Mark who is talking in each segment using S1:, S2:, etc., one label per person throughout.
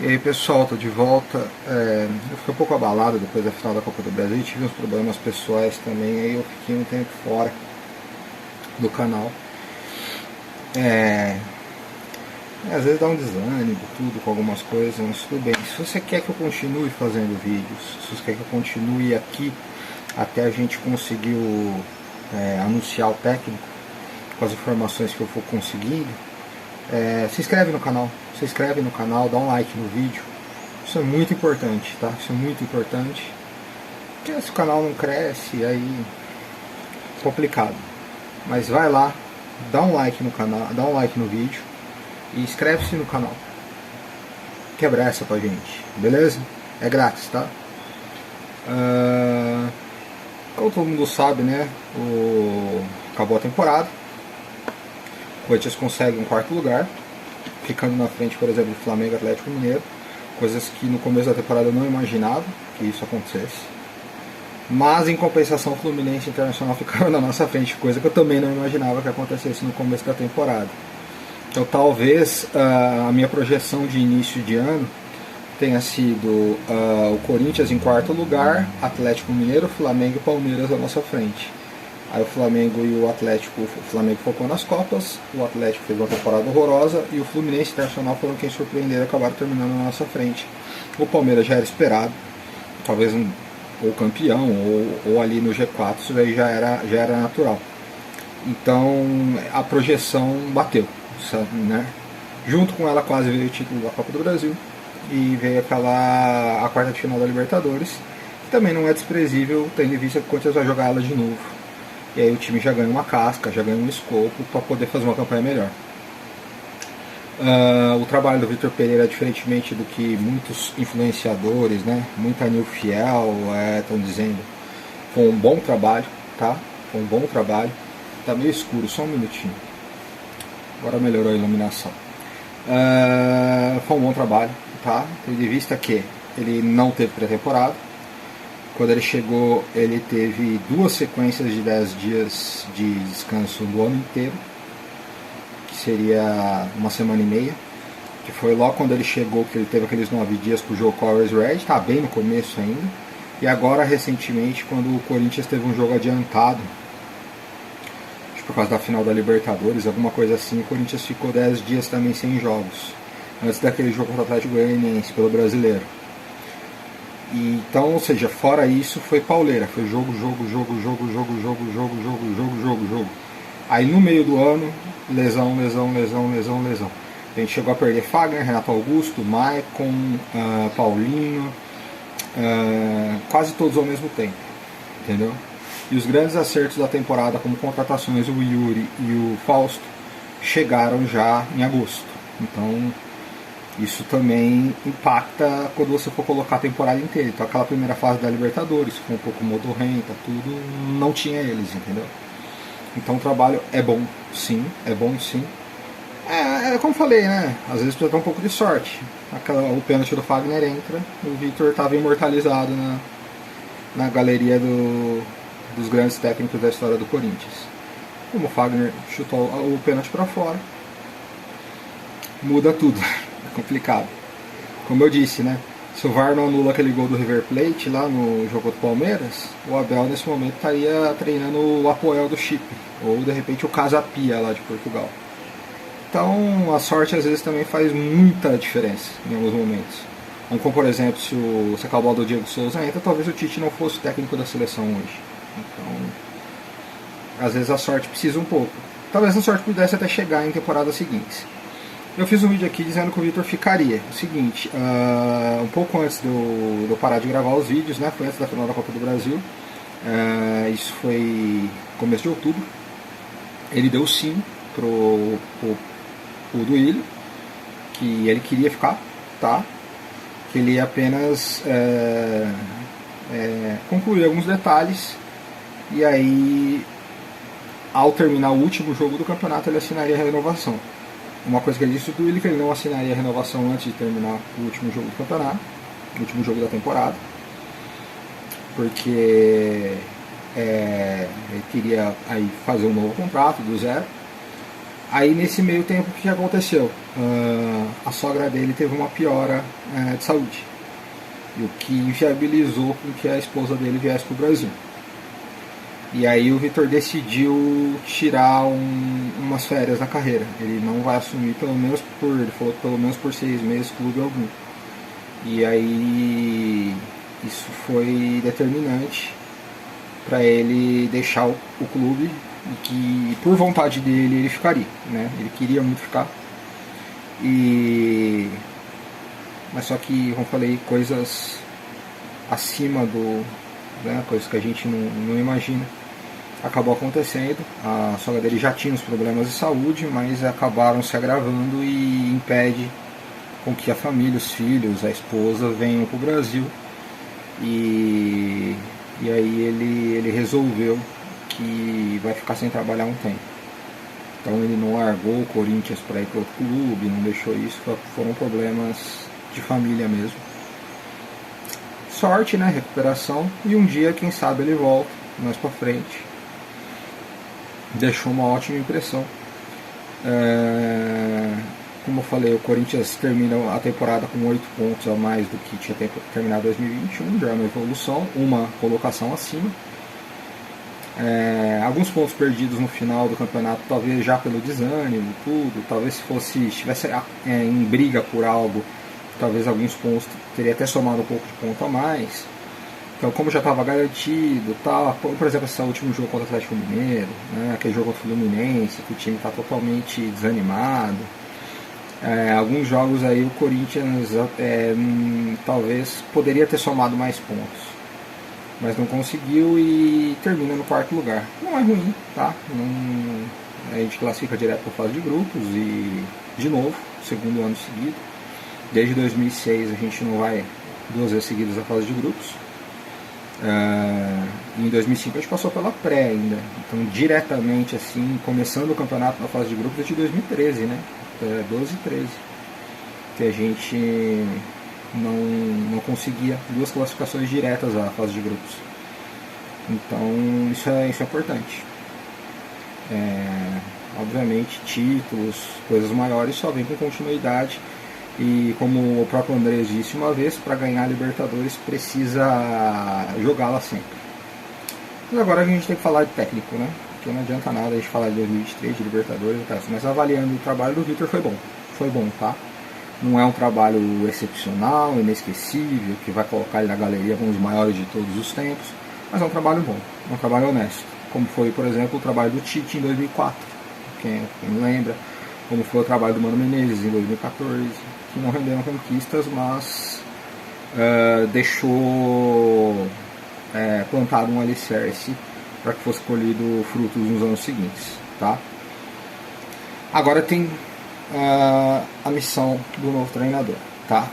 S1: E aí pessoal, tô de volta. Eu fiquei um pouco abalado depois da final da Copa do Brasil, tive uns problemas pessoais também, aí eu fiquei um tempo fora do canal. É, Às vezes dá um desânimo, tudo, com algumas coisas, mas tudo bem. Se você quer que eu continue fazendo vídeos, se você quer que eu continue aqui até a gente conseguir anunciar o técnico com as informações que eu for conseguindo, se inscreve no canal. Se inscreve no canal, dá um like no vídeo. Isso é muito importante, tá? Isso é muito importante. Porque se o canal não cresce, aí é complicado. Mas vai lá, dá um like no canal, dá um like no vídeo e inscreve-se no canal. Quebra essa pra gente, beleza? É grátis, tá? Como todo mundo sabe, né? Acabou a temporada. O Corinthians consegue um quarto lugar, ficando na frente, por exemplo, do Flamengo e Atlético Mineiro. Coisas que no começo da temporada eu não imaginava que isso acontecesse. Mas em compensação, o Fluminense e Internacional ficaram na nossa frente, coisa que eu também não imaginava que acontecesse no começo da temporada. Então talvez a minha projeção de início de ano tenha sido o Corinthians em quarto lugar, Atlético Mineiro, Flamengo e Palmeiras à nossa frente. Aí o Flamengo e o Atlético, o Flamengo focou nas Copas, o Atlético fez uma temporada horrorosa e o Fluminense e o Internacional foram quem surpreenderam e acabaram terminando na nossa frente. O Palmeiras já era esperado, talvez ou campeão, ou ali no G4, isso aí já era natural. Então a projeção bateu, sabe, né? Junto com ela quase veio o título da Copa do Brasil e veio a quarta de final da Libertadores, que também não é desprezível, tendo em vista que o Corinthians vai jogar ela de novo. E aí o time já ganha uma casca, já ganha um escopo para poder fazer uma campanha melhor. O trabalho do Vitor Pereira, diferentemente do que muitos influenciadores, né, muita Nil Fiel estão dizendo, foi um bom trabalho, tá? Foi um bom trabalho. Tá meio escuro, só um minutinho. Agora melhorou a iluminação. Foi um bom trabalho, tá? Tendo em vista que ele não teve pré-temporada. Quando ele chegou, ele teve 2 sequências de 10 dias de descanso do ano inteiro, que seria uma semana e meia, que foi logo quando ele chegou que ele teve aqueles 9 dias pro jogo Colors Red, tá bem no começo ainda. E agora, recentemente, quando o Corinthians teve um jogo adiantado, acho que por causa da final da Libertadores, alguma coisa assim, o Corinthians ficou 10 dias também sem jogos, antes daquele jogo contra o Atlético Goianiense pelo Brasileiro. Então, ou seja, fora isso, foi pauleira, foi jogo. Aí no meio do ano, lesão. A gente chegou a perder Fagner, Renato Augusto, Maicon, Paulinho, quase todos ao mesmo tempo, entendeu? E os grandes acertos da temporada, como contratações, o Yuri e o Fausto, chegaram já em agosto. Então isso também impacta quando você for colocar a temporada inteira. Então aquela primeira fase da Libertadores, com um pouco modorrenta, tudo, não tinha eles, entendeu? Então o trabalho é bom, sim, como falei, né? Às vezes precisa ter um pouco de sorte. O pênalti do Fagner entra, o Victor estava imortalizado na galeria dos grandes técnicos da história do Corinthians. Como o Fagner chutou o pênalti para fora, muda tudo. Complicado. Como eu disse, né? Se o VAR não anula aquele gol do River Plate lá no jogo contra o Palmeiras, o Abel nesse momento estaria treinando o Apoel do Chipre, ou de repente o Casa Pia lá de Portugal. Então a sorte às vezes também faz muita diferença em alguns momentos. Como por exemplo, se acabar do Diego Souza entra, talvez o Tite não fosse o técnico da seleção hoje. Então às vezes a sorte precisa um pouco. Talvez a sorte pudesse até chegar em temporadas seguintes. Eu fiz um vídeo aqui dizendo que o Victor ficaria. O seguinte, um pouco antes de eu parar de gravar os vídeos, né, foi antes da final da Copa do Brasil, isso foi começo de outubro, ele deu sim pro Duílio, que ele queria ficar, tá? Que ele ia apenas concluir alguns detalhes, e aí, ao terminar o último jogo do campeonato, ele assinaria a renovação. Uma coisa que ele disse do Willi, que ele não assinaria a renovação antes de terminar o último jogo do campeonato, o último jogo da temporada, porque ele queria aí fazer um novo contrato do zero. Aí nesse meio tempo o que aconteceu? a sogra dele teve uma piora de saúde, e o que inviabilizou com que a esposa dele viesse para o Brasil. E aí o Vitor decidiu tirar umas férias na carreira. Ele não vai assumir ele falou que pelo menos por 6 meses clube algum. E aí isso foi determinante para ele deixar o clube, e que por vontade dele ele ficaria, né? Ele queria muito ficar. Mas só que, como eu falei, coisas acima coisas que a gente não imagina, acabou acontecendo. A sogra dele já tinha os problemas de saúde, mas acabaram se agravando e impede com que a família, os filhos, a esposa venham para o Brasil. E aí ele resolveu que vai ficar sem trabalhar um tempo. Então ele não largou o Corinthians para ir para outro clube, não deixou isso, foram problemas de família mesmo. Sorte, né? Recuperação, e um dia, quem sabe, ele volta mais para frente. Deixou uma ótima impressão. Como eu falei, o Corinthians termina a temporada com 8 pontos a mais do que tinha terminado 2021, já é uma evolução, uma colocação acima. Alguns pontos perdidos no final do campeonato, talvez já pelo desânimo, talvez se estivesse em briga por algo, talvez alguns pontos teria até somado um pouco de ponto a mais. Então, como já estava garantido, por exemplo, esse último jogo contra o Atlético Mineiro, né, aquele jogo contra o Fluminense, que o time está totalmente desanimado. Alguns jogos aí o Corinthians talvez poderia ter somado mais pontos, mas não conseguiu e termina no 4º lugar. Não é ruim, tá? A gente classifica direto para a fase de grupos e, de novo, segundo ano seguido. Desde 2006 a gente não vai 2 vezes seguidas à fase de grupos. Em 2005 a gente passou pela pré ainda. Então, diretamente assim, começando o campeonato na fase de grupos desde 2013, né? 12 e 13. Que a gente não conseguia 2 classificações diretas à fase de grupos. Então isso é importante. Obviamente títulos, coisas maiores só vem com continuidade, e como o próprio Andrés disse uma vez, para ganhar a Libertadores precisa jogá-la sempre. Mas agora a gente tem que falar de técnico, né? Porque não adianta nada a gente falar de 2023, de Libertadores, mas avaliando o trabalho do Vitor, foi bom, tá? Não é um trabalho excepcional, inesquecível, que vai colocar ele na galeria como os maiores de todos os tempos, mas é um trabalho bom, um trabalho honesto, como foi, por exemplo, o trabalho do Tite em 2004, quem lembra, como foi o trabalho do Mano Menezes em 2014, que não renderam conquistas, mas deixou plantado um alicerce para que fosse colhido frutos nos anos seguintes, tá? Agora tem a missão do novo treinador, tá?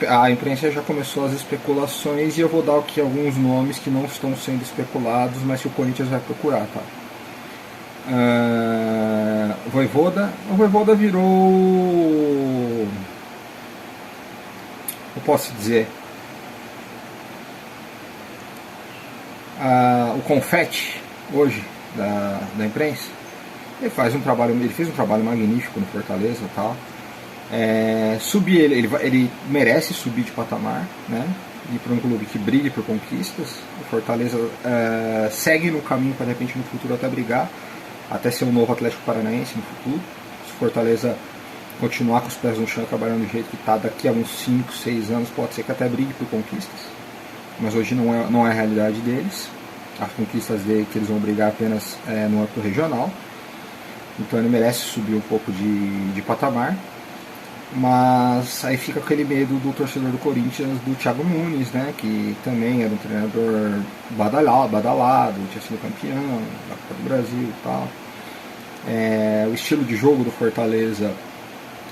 S1: A imprensa já começou as especulações e eu vou dar aqui alguns nomes que não estão sendo especulados, mas que o Corinthians vai procurar, tá? O Vojvoda virou, eu posso dizer, o confete hoje da imprensa. Ele fez um trabalho magnífico no Fortaleza, tal. Ele merece subir de patamar, né? Ir para um clube que brigue por conquistas. O Fortaleza segue no caminho para de repente no futuro até brigar, até ser um novo Atlético Paranaense no futuro. Se o Fortaleza continuar com os pés no chão, trabalhando do jeito que está, daqui a uns 5, 6 anos pode ser que até brigue por conquistas. Mas hoje não é a realidade deles. As conquistas dele que eles vão brigar apenas no âmbito regional. Então ele merece subir um pouco de patamar. Mas aí fica aquele medo do torcedor do Corinthians, do Thiago Nunes, né, que também era um treinador badalado, tinha sido campeão da Copa do Brasil e tal. O estilo de jogo do Fortaleza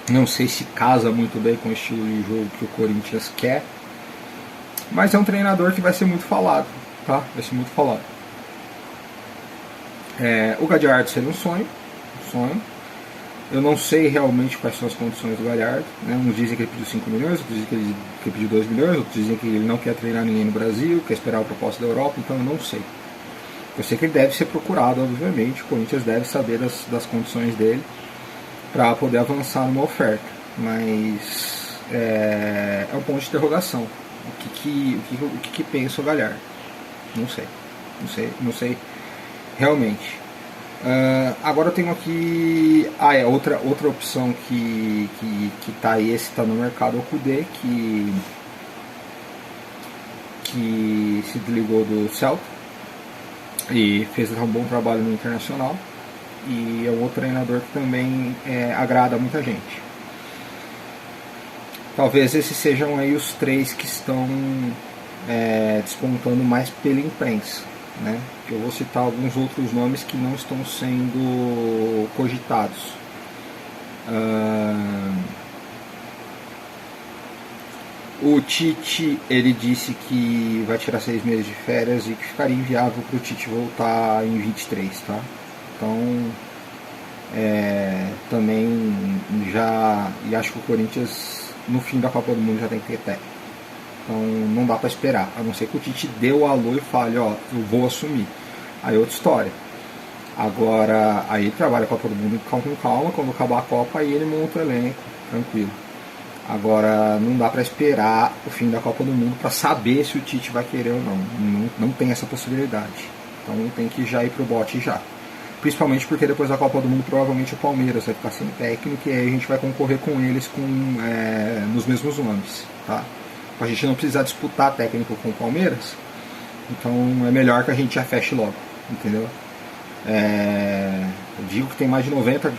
S1: não sei se casa muito bem com o estilo de jogo que o Corinthians quer, mas é um treinador que vai ser muito falado, tá? Vai ser muito falado. O Gadiardo seria um sonho. Eu não sei realmente quais são as condições do Galhardo, né? Uns dizem que ele pediu 5 milhões, outros dizem que ele pediu 2 milhões, outros dizem que ele não quer treinar ninguém no Brasil, quer esperar a proposta da Europa, então eu não sei. Eu sei que ele deve ser procurado, obviamente, o Corinthians deve saber das condições dele para poder avançar numa oferta. mas é um ponto de interrogação. O que pensa o Galhardo? Não sei realmente. Agora eu tenho aqui outra opção que tá aí, esse tá no mercado, é o Kudê, que se desligou do Celta e fez um bom trabalho no Internacional, e é um outro treinador que também agrada muita gente. Talvez esses sejam aí os três que estão despontando mais pela imprensa, né? Eu vou citar alguns outros nomes que não estão sendo cogitados. O Tite, ele disse que vai tirar 6 meses de férias e que ficaria inviável para o Tite voltar em 23, tá? Então, também e acho que o Corinthians no fim da Copa do Mundo já tem que ter técnico. Então não dá para esperar, a não ser que o Tite dê o alô e fale, ó, eu vou assumir. Aí é outra história. Agora, aí ele trabalha a Copa do Mundo com calma, quando acabar a Copa, aí ele monta o elenco, tranquilo. Agora, não dá para esperar o fim da Copa do Mundo para saber se o Tite vai querer ou não. Não tem essa possibilidade. Então tem que já ir pro bote já. Principalmente porque depois da Copa do Mundo provavelmente o Palmeiras vai ficar sem técnico, e aí a gente vai concorrer com eles nos mesmos nomes, tá? A gente não precisar disputar técnico com o Palmeiras, então é melhor que a gente já feche logo, entendeu? Eu digo que tem mais de 90%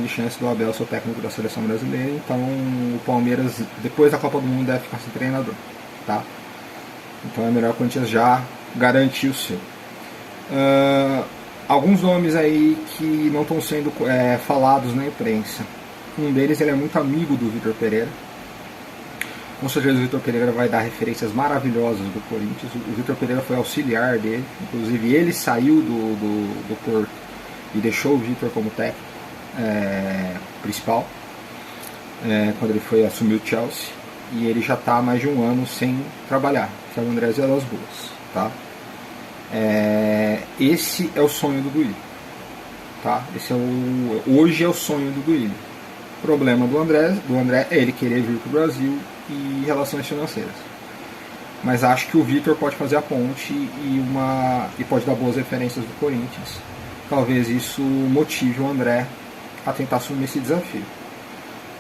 S1: de chance do Abel ser o técnico da seleção brasileira, então o Palmeiras depois da Copa do Mundo deve ficar sem treinador, tá? Então é melhor que o Corinthians já garantir o seu. Alguns nomes aí que não estão sendo falados na imprensa. Um deles, ele é muito amigo do Vitor Pereira. Com certeza o Vitor Pereira vai dar referências maravilhosas do Corinthians. O Vitor Pereira foi auxiliar dele, inclusive ele saiu do Porto e deixou o Vitor como técnico principal quando ele foi assumir o Chelsea, e ele já está há mais de um ano sem trabalhar, que é o André Vilas Boas, tá? Esse é o sonho do Duílio, tá? Hoje é o sonho do Duílio. O problema do André é ele querer vir para o Brasil e relações financeiras. Mas acho que o Vitor pode fazer a ponte e pode dar boas referências do Corinthians. Talvez isso motive o André a tentar assumir esse desafio.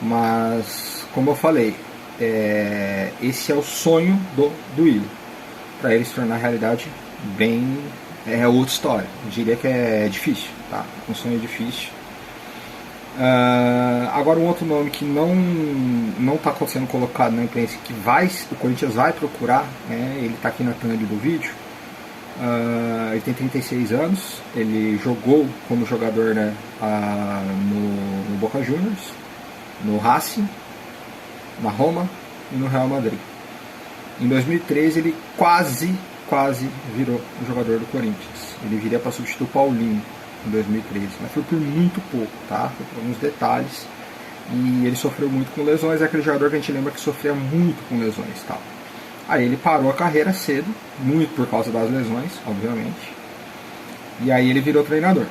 S1: Mas, como eu falei, esse é o sonho do Duílio. Para ele se tornar realidade, é outra história. Eu diria que é difícil, tá? Um sonho difícil. Agora um outro nome que não está sendo colocado na imprensa, que o Corinthians vai procurar, ele está aqui na thumb do vídeo. Ele tem 36 anos, ele jogou como jogador no Boca Juniors, no Racing, na Roma e no Real Madrid. Em 2013 ele quase virou um jogador do Corinthians. Ele viria para substituir o Paulinho em 2013, mas foi por muito pouco, tá? Foi por alguns detalhes, e ele sofreu muito com lesões. É aquele jogador que a gente lembra que sofria muito com lesões, tá? Aí ele parou a carreira cedo, muito por causa das lesões, obviamente, e aí ele virou treinador.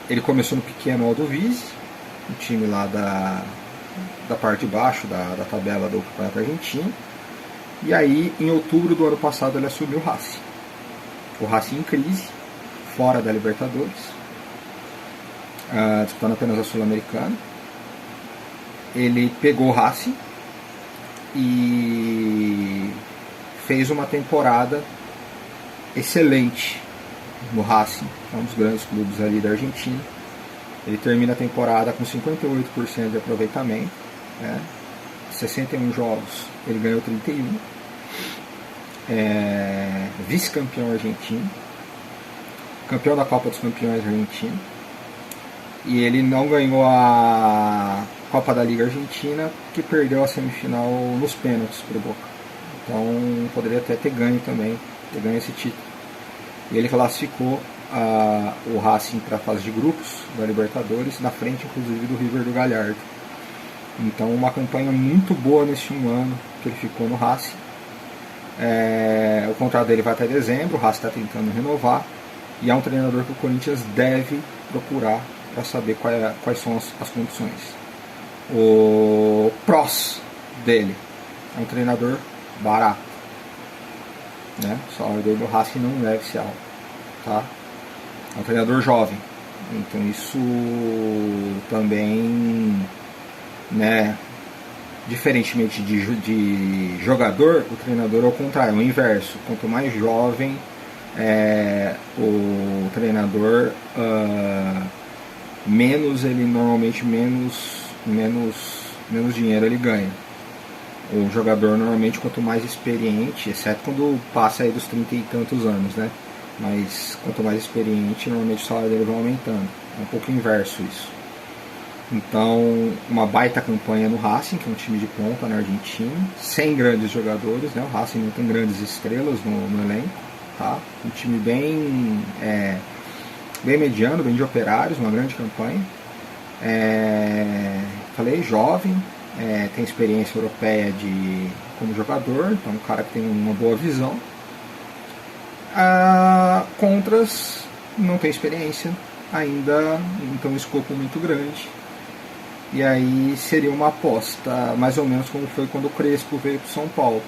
S1: Ele começou no pequeno Aldovise, um time lá da parte de baixo da tabela do Campeonato Argentino, e aí em outubro do ano passado ele assumiu o Racing em crise, fora da Libertadores, disputando apenas a Sul-Americana. Ele pegou o Racing e fez uma temporada excelente no Racing, que é um dos grandes clubes ali da Argentina. Ele termina a temporada com 58% de aproveitamento, 61 jogos, ele ganhou 31, vice-campeão argentino, campeão da Copa dos Campeões argentino, e ele não ganhou a Copa da Liga Argentina, que perdeu a semifinal nos pênaltis para o Boca. Então poderia até ter ganho esse título. E ele classificou o Racing para a fase de grupos da Libertadores, na frente inclusive do River do Galhardo. Então uma campanha muito boa nesse um ano que ele ficou no Racing. O contrato dele vai até dezembro, o Racing está tentando renovar, e é um treinador que o Corinthians deve procurar para saber quais são as condições. O prós dele é um treinador barato, né? O salário dele do Racing não deve ser alto, tá? É um treinador jovem, então isso também, né? Diferentemente de jogador, o treinador é o contrário, é o inverso. Quanto mais jovem o treinador, menos ele normalmente menos dinheiro ele ganha. O jogador normalmente quanto mais experiente, exceto quando passa aí dos 30 e tantos anos, né? Mas quanto mais experiente, normalmente o salário dele vai aumentando. É um pouco inverso isso. Então, uma baita campanha no Racing, que é um time de ponta na Argentina, sem grandes jogadores, né? O Racing não tem grandes estrelas no elenco, tá? Um time bem mediano, bem de operários, uma grande campanha. Falei, jovem, tem experiência europeia como jogador, então um cara que tem uma boa visão. Contras não tem experiência ainda, então um escopo muito grande. E aí seria uma aposta mais ou menos como foi quando o Crespo veio para São Paulo,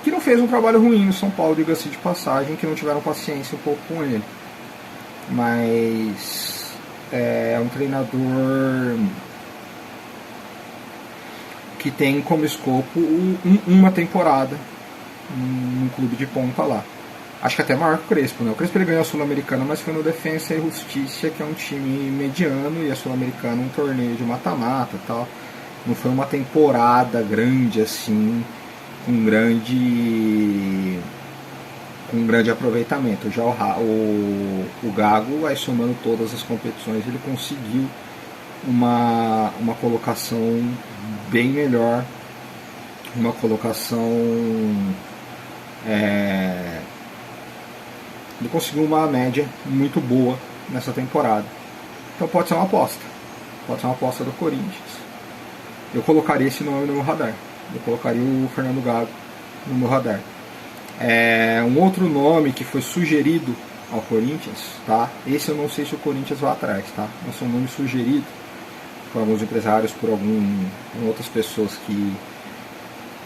S1: que não fez um trabalho ruim no São Paulo, diga-se de passagem, que não tiveram paciência um pouco com ele, mas é um treinador que tem como escopo uma temporada num clube de ponta lá. Acho que até maior que o Crespo, né? O Crespo ele ganhou a Sul-Americana, mas foi no Defensa e Justiça, que é um time mediano, e a Sul-Americana um torneio de mata-mata e tal. Não foi uma temporada grande assim, com grande aproveitamento. Já o Gago, aí somando todas as competições, ele conseguiu uma colocação bem melhor, uma colocação ele conseguiu uma média muito boa nessa temporada. Então pode ser uma aposta. Pode ser uma aposta do Corinthians. Eu colocaria esse nome no meu radar. Eu colocaria o Fernando Gago no meu radar. Um outro nome que foi sugerido ao Corinthians, tá? Esse eu não sei se o Corinthians vai atrás, tá? Mas é um nome sugerido por alguns empresários, por outras pessoas que...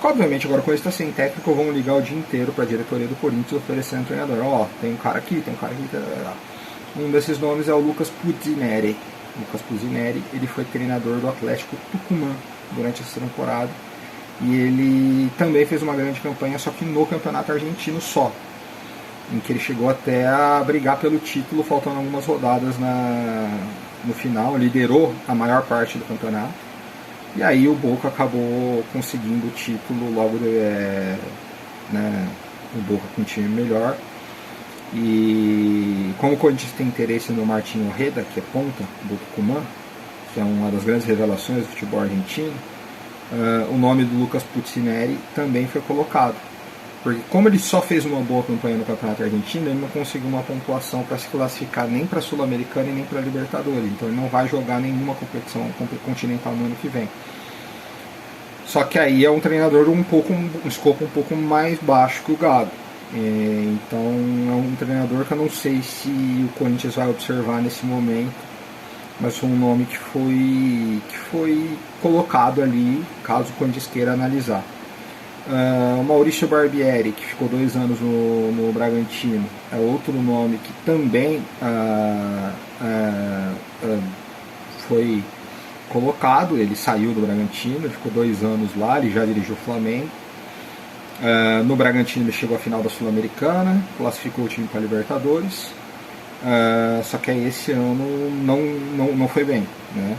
S1: Obviamente, agora quando está sem técnico, vão ligar o dia inteiro para a diretoria do Corinthians oferecendo um treinador. Tem um cara aqui, tem um cara aqui. Um desses nomes é o Lucas Puzineri. Lucas Puzineri, ele foi treinador do Atlético Tucumã durante essa temporada. E ele também fez uma grande campanha, só que no campeonato argentino só. Em que ele chegou até a brigar pelo título, faltando algumas rodadas no final. Liderou a maior parte do campeonato. E aí o Boca acabou conseguindo o título logo, o Boca com um time melhor. E como o Corinthians tem interesse no Martín Ojeda, que é ponta do Tucumã, que é uma das grandes revelações do futebol argentino, o nome do Lucas Puzineri também foi colocado. Porque como ele só fez uma boa campanha no Campeonato Argentino, ele não conseguiu uma pontuação para se classificar nem para a Sul-Americana e nem para a Libertadores. Então ele não vai jogar nenhuma competição continental no ano que vem. Só que aí é um treinador um escopo um pouco mais baixo que o Gago. Então é um treinador que eu não sei se o Corinthians vai observar nesse momento, mas foi um nome que foi colocado ali, caso o Corinthians queira analisar. O Maurício Barbieri, que ficou 2 anos no Bragantino, é outro nome que também foi colocado. Ele saiu do Bragantino, ficou 2 anos lá, ele já dirigiu o Flamengo. No Bragantino ele chegou à final da Sul-Americana, classificou o time para a Libertadores, só que aí esse ano não foi bem, né?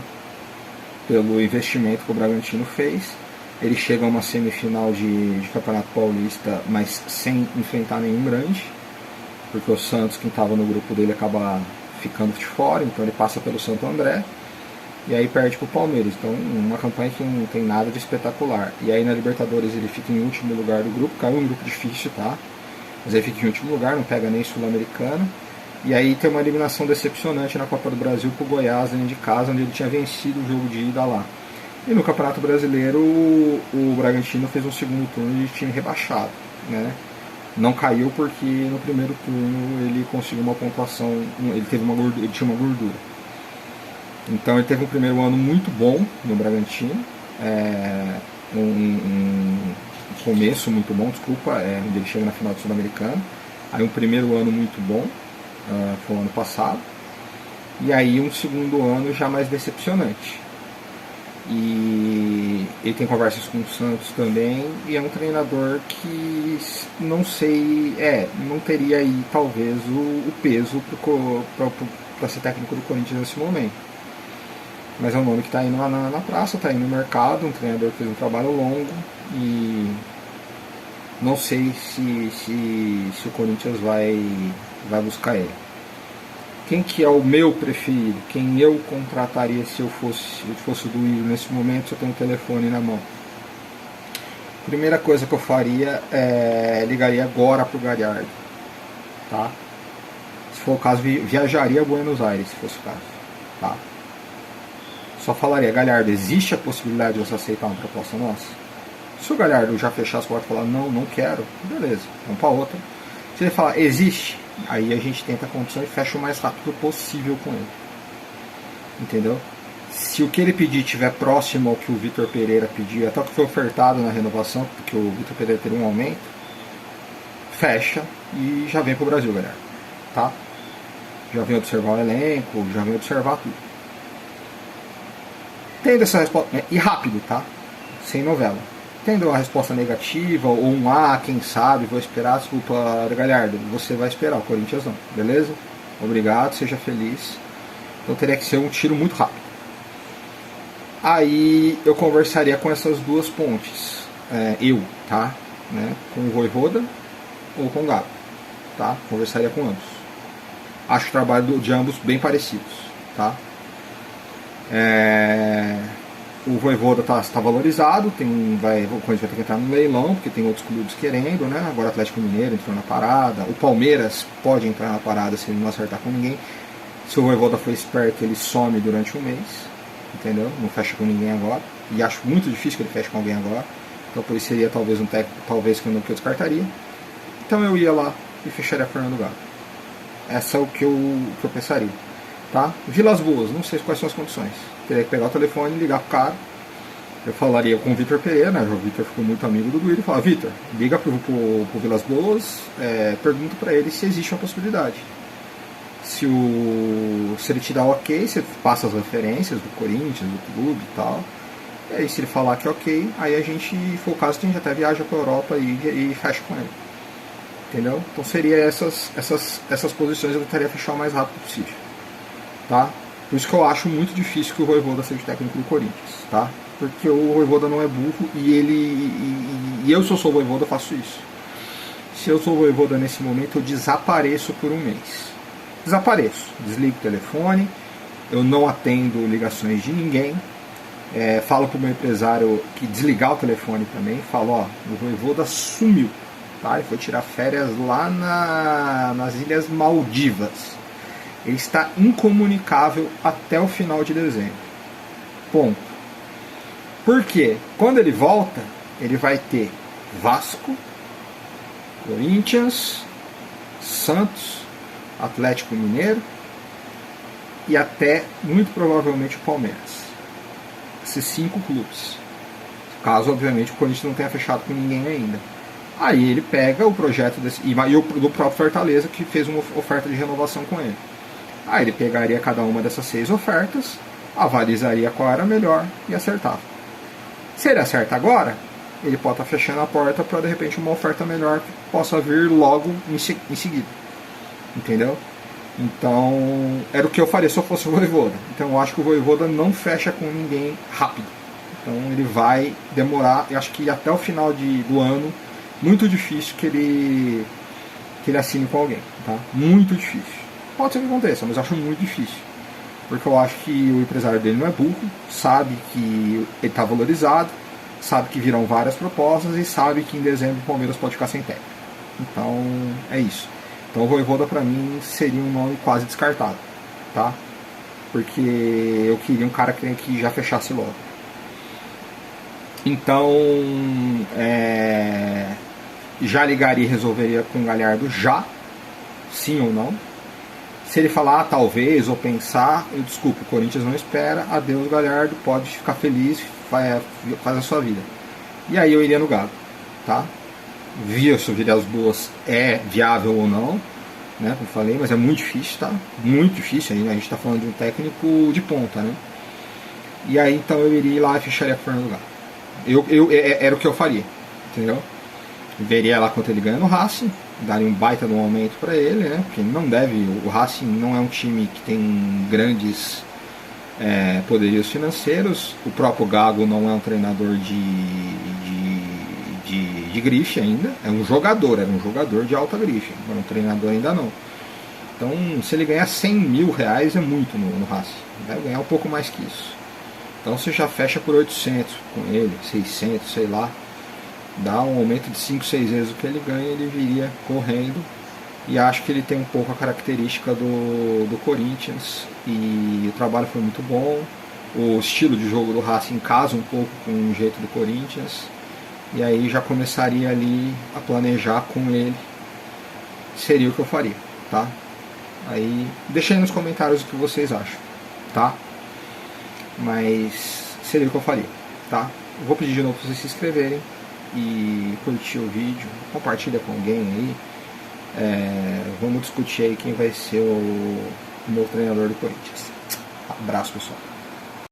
S1: Pelo investimento que o Bragantino fez. Ele chega a uma semifinal de Campeonato Paulista, mas sem enfrentar nenhum grande, porque o Santos, quem estava no grupo dele, acaba ficando de fora, então ele passa pelo Santo André, e aí perde para o Palmeiras. Então uma campanha que não tem nada de espetacular. E aí na Libertadores ele fica em último lugar do grupo, caiu um grupo difícil, tá? Mas ele fica em último lugar, não pega nem Sul-Americana. E aí tem uma eliminação decepcionante na Copa do Brasil com o Goiás dentro de casa, onde ele tinha vencido o jogo de ida lá. E no Campeonato Brasileiro o Bragantino fez um segundo turno de time rebaixado, né? Não caiu porque no primeiro turno ele conseguiu uma pontuação, ele tinha uma gordura. Então ele teve um primeiro ano muito bom no Bragantino, um começo muito bom, desculpa, onde ele chega na final do Sul-Americano. Aí um primeiro ano muito bom, foi o ano passado, e aí um segundo ano já mais decepcionante. E ele tem conversas com o Santos também, e é um treinador que não sei, não teria aí talvez o peso para ser técnico do Corinthians nesse momento. Mas é um nome que está indo lá na praça, está indo no mercado, um treinador que fez um trabalho longo, e não sei se o Corinthians vai buscar ele. Quem que é o meu preferido? Quem eu contrataria se eu fosse do Will nesse momento, se eu tenho o telefone na mão? Primeira coisa que eu faria ligaria agora pro Galhardo, tá? Se for o caso, viajaria a Buenos Aires, se fosse o caso, tá? Só falaria: Galhardo, existe a possibilidade de você aceitar uma proposta nossa? Se o Galhardo já fechar as portas e falar não quero, beleza, vamos para outra. Se ele falar existe, aí a gente tenta a condição e fecha o mais rápido possível com ele. Entendeu? Se o que ele pedir estiver próximo ao que o Vitor Pereira pediu, até o que foi ofertado na renovação, porque o Vitor Pereira teria um aumento, fecha e já vem pro Brasil, galera. Tá? Já vem observar o elenco, já vem observar tudo. Tendo essa resposta, e rápido, tá? Sem novela. Tendo a resposta negativa, ou um quem sabe, vou esperar, desculpa, Galhardo, você vai esperar, o Corinthians não, beleza? Obrigado, seja feliz. Então teria que ser um tiro muito rápido. Aí eu conversaria com essas duas pontes, tá? Né? Com o Vojvoda ou com o Galo, tá? Conversaria com ambos. Acho o trabalho de ambos bem parecidos, tá? O Vojvoda está valorizado, o Corinthians vai ter que entrar no leilão, porque tem outros clubes querendo, né? Agora o Atlético Mineiro entrou na parada, o Palmeiras pode entrar na parada se ele não acertar com ninguém. Se o Vojvoda for esperto, ele some durante um mês, entendeu? Não fecha com ninguém agora, e acho muito difícil que ele feche com alguém agora, então por isso seria talvez um técnico, talvez que eu descartaria. Então eu ia lá e fecharia Fernando Galo. Essa é o que eu pensaria. Tá? Vilas Boas, não sei quais são as condições. Teria que pegar o telefone e ligar pro cara. Eu falaria com o Vitor Pereira, né? O Vitor ficou muito amigo do Duílio, e fala: Vitor, liga pro Vilas Boas, pergunta pra ele se existe uma possibilidade. Se ele te dá ok, você passa as referências do Corinthians, do clube e tal. E aí se ele falar que é ok, aí a gente, se for o caso, a gente até viaja pra Europa e fecha com ele. Entendeu? Então seria essas posições eu tentaria fechar o mais rápido possível. Tá? Por isso que eu acho muito difícil que o Vojvoda seja técnico do Corinthians, tá? Porque o Vojvoda não é burro e eu, se eu sou o Vojvoda, faço isso. Se eu sou o Vojvoda nesse momento, eu desapareço por um mês. Desapareço, desligo o telefone, eu não atendo ligações de ninguém, falo pro meu empresário que desligar o telefone também, falo: ó, o Vojvoda sumiu, tá? Ele foi tirar férias lá nas Ilhas Maldivas. Ele está incomunicável até o final de dezembro. Ponto. Por quê? Quando ele volta, ele vai ter Vasco, Corinthians, Santos, Atlético Mineiro e até, muito provavelmente, o Palmeiras. Esses 5 clubes. Caso, obviamente, o Corinthians não tenha fechado com ninguém ainda. Aí ele pega o projeto e o do próprio Fortaleza, que fez uma oferta de renovação com ele. Aí ele pegaria cada uma dessas 6 ofertas, avalizaria qual era a melhor e acertava. Se ele acerta agora, ele pode estar fechando a porta para de repente uma oferta melhor que possa vir logo em seguida. Entendeu? Então, era o que eu faria se eu fosse o Vojvoda. Então eu acho que o Vojvoda não fecha com ninguém rápido. Então ele vai demorar, eu acho que até o final do ano, muito difícil que ele assine com alguém. Tá? Muito difícil. Pode ser que aconteça, mas eu acho muito difícil. Porque eu acho que o empresário dele não é burro, sabe que ele está valorizado, sabe que virão várias propostas e sabe que em dezembro o Palmeiras pode ficar sem técnico. Então, é isso. Então o Vojvoda pra mim seria um nome quase descartado, tá? Porque eu queria um cara que já fechasse logo. Então, já ligaria e resolveria com o Galhardo já, sim ou não. Se ele falar talvez ou pensar, eu desculpo, o Corinthians não espera, adeus Galhardo, pode ficar feliz, faz a sua vida. E aí eu iria no Galo, tá? Via se o Vilas Boas é viável ou não, né, como falei, mas é muito difícil, tá? Muito difícil ainda, a gente tá falando de um técnico de ponta, né? E aí então eu iria lá e fecharia com o Fernando Galo. Era o que eu faria, entendeu? Veria lá quanto ele ganha no Racing, daria um baita de um aumento para ele, né? Porque não deve, o Racing não é um time que tem grandes poderios financeiros, o próprio Gago não é um treinador de grife ainda, era um jogador de alta grife, agora um treinador ainda não. Então, se ele ganhar 100 mil reais é muito no Racing, deve ganhar um pouco mais que isso. Então você já fecha por 800 com ele, 600, sei lá, dá um aumento de 5, 6 vezes o que ele ganha, ele viria correndo. E acho que ele tem um pouco a característica do Corinthians, e o trabalho foi muito bom, o estilo de jogo do Racing casa um pouco com o jeito do Corinthians, e aí já começaria ali a planejar com ele, seria o que eu faria, tá? Aí deixa aí nos comentários o que vocês acham, tá? Mas seria o que eu faria, tá? Eu vou pedir de novo para vocês se inscreverem e curtir o vídeo, compartilha com alguém aí. Vamos discutir aí quem vai ser o meu treinador do Corinthians. Abraço, pessoal.